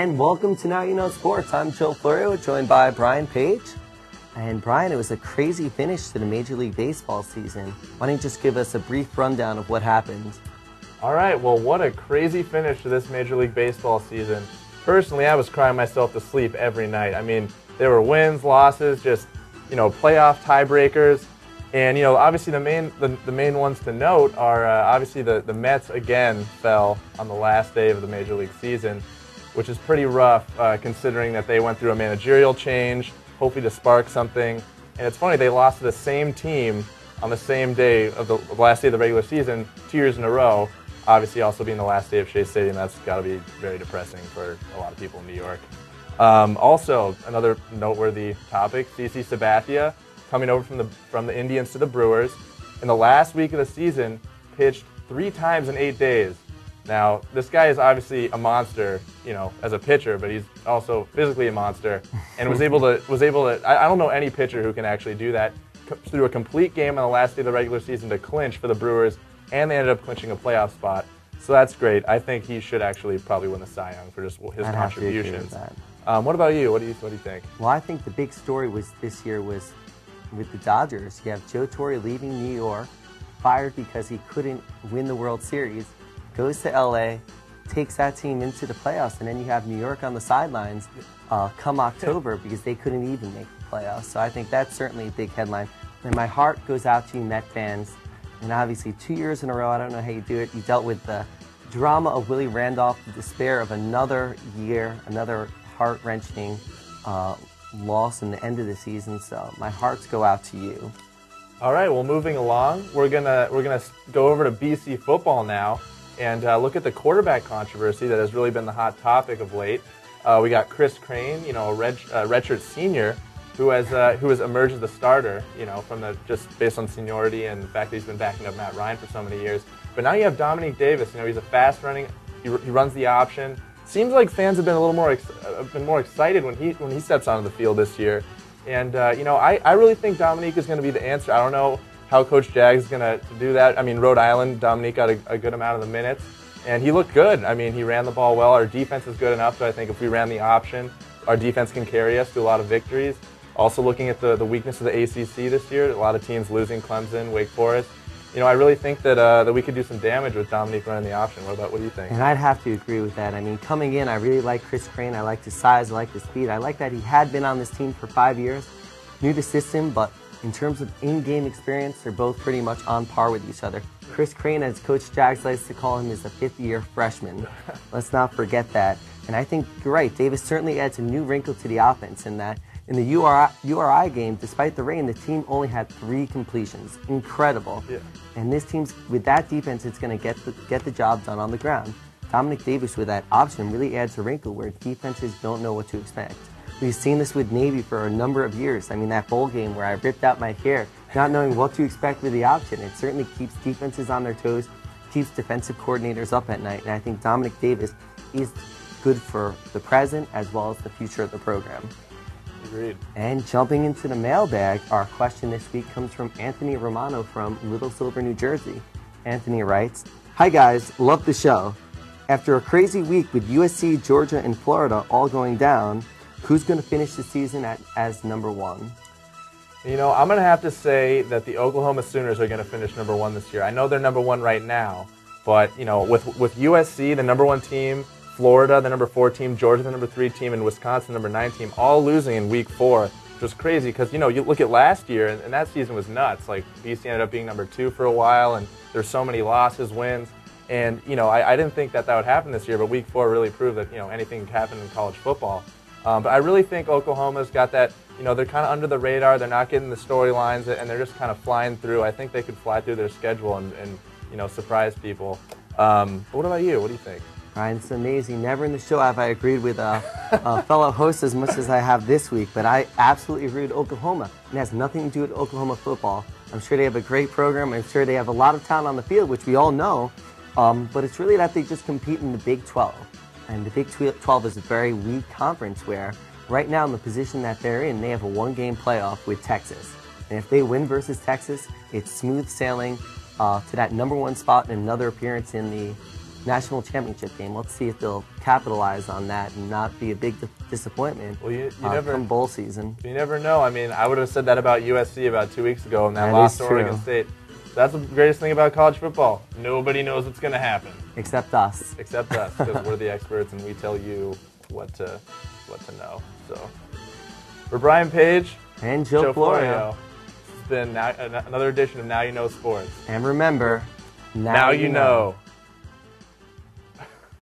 And welcome to Now You Know Sports. I'm Joe Florio, joined by Brian Page. And Brian, it was a crazy finish to the Major League Baseball season. Why don't you just give us a brief rundown of what happened? All right, well, what a crazy finish to this Major League Baseball season. Personally, I was crying myself to sleep every night. I mean, there were wins, losses, just, playoff tiebreakers. And, obviously the main ones to note are obviously the Mets again fell on the last day of the Major League season, which is pretty rough considering that they went through a managerial change, hopefully to spark something. And it's funny, they lost to the same team on the same day of the last day of the regular season 2 years in a row. Obviously also being the last day of Shea Stadium, that's got to be very depressing for a lot of people in New York. Also, another noteworthy topic, CC Sabathia, coming over from the Indians to the Brewers. In the last week of the season, pitched 3 times in 8 days. Now, this guy is obviously a monster, as a pitcher, but he's also physically a monster, and was able to. I don't know any pitcher who can actually do that. Through a complete game on the last day of the regular season to clinch for the Brewers, and they ended up clinching a playoff spot. So that's great. I think he should actually probably win the Cy Young for just his contributions. What about you? What do you think? Well, I think the big story this year was with the Dodgers. You have Joe Torre leaving New York, fired because he couldn't win the World Series, goes to LA, takes that team into the playoffs, and then you have New York on the sidelines come October because they couldn't even make the playoffs. So I think that's certainly a big headline. And my heart goes out to you Met fans. And obviously 2 years in a row, I don't know how you do it. You dealt with the drama of Willie Randolph, the despair of another year, another heart-wrenching loss in the end of the season. So my hearts go out to you. All right, well, moving along, we're gonna go over to BC football now and look at the quarterback controversy that has really been the hot topic of late. We got Chris Crane, a redshirt senior, who has emerged as the starter, just based on seniority and the fact that he's been backing up Matt Ryan for so many years. But now you have Dominique Davis. He's a fast running. He runs the option. Seems like fans have been a little more excited when he steps onto the field this year. And I really think Dominique is going to be the answer. I don't know how Coach Jags is going to do that. I mean, Rhode Island, Dominique got a good amount of the minutes, and he looked good. I mean, he ran the ball well. Our defense is good enough, so I think if we ran the option, our defense can carry us to a lot of victories. Also looking at the weakness of the ACC this year, a lot of teams losing, Clemson, Wake Forest. I really think that we could do some damage with Dominique running the option. What do you think? And I'd have to agree with that. I mean, coming in, I really like Chris Crane. I like his size. I like his speed. I like that he had been on this team for 5 years, knew the system, but in terms of in-game experience, they're both pretty much on par with each other. Chris Crane, as Coach Jags likes to call him, is a fifth-year freshman. Let's not forget that. And I think you're right. Davis certainly adds a new wrinkle to the offense in that in the URI game, despite the rain, the team only had 3 completions. Incredible. Yeah. And this team's, with that defense, it's going to get the job done on the ground. Dominic Davis with that option really adds a wrinkle where defenses don't know what to expect. We've seen this with Navy for a number of years. I mean, that bowl game where I ripped out my hair, not knowing what to expect with the option. It certainly keeps defenses on their toes, keeps defensive coordinators up at night, and I think Dominic Davis is good for the present as well as the future of the program. Agreed. And jumping into the mailbag, our question this week comes from Anthony Romano from Little Silver, New Jersey. Anthony writes, "Hi guys, love the show. After a crazy week with USC, Georgia, and Florida all going down, who's going to finish the season as number 1? I'm going to have to say that the Oklahoma Sooners are going to finish number 1 this year. I know they're number 1 right now, but with USC, the number 1 team, Florida, the number 4 team, Georgia, the number 3 team, and Wisconsin, the number 9 team, all losing in week 4, which was crazy because, you look at last year, and that season was nuts. Like, BC ended up being number 2 for a while, and there's so many losses, wins. And, I didn't think that would happen this year, but week 4 really proved that, anything can happen in college football. But I really think Oklahoma's got that, they're kind of under the radar, they're not getting the storylines, and they're just kind of flying through. I think they could fly through their schedule and surprise people. But what about you? What do you think? Ryan, it's amazing. Never in the show have I agreed with a fellow host as much as I have this week, but I absolutely agree with Oklahoma. It has nothing to do with Oklahoma football. I'm sure they have a great program. I'm sure they have a lot of talent on the field, which we all know, but it's really that they just compete in the Big 12. And the Big 12 is a very weak conference where right now in the position that they're in, they have a 1-game playoff with Texas. And if they win versus Texas, it's smooth sailing to that number 1 spot and another appearance in the national championship game. Let's see if they'll capitalize on that and not be a big disappointment come bowl season. You never know. I mean, I would have said that about USC about 2 weeks ago, and that That lost is to true. Oregon State. That's the greatest thing about college football. Nobody knows what's going to happen. Except us. Except us, because we're the experts and we tell you what to know. So, for Brian Page And Joe Florio. It's been another edition of Now You Know Sports. And remember, Now you know.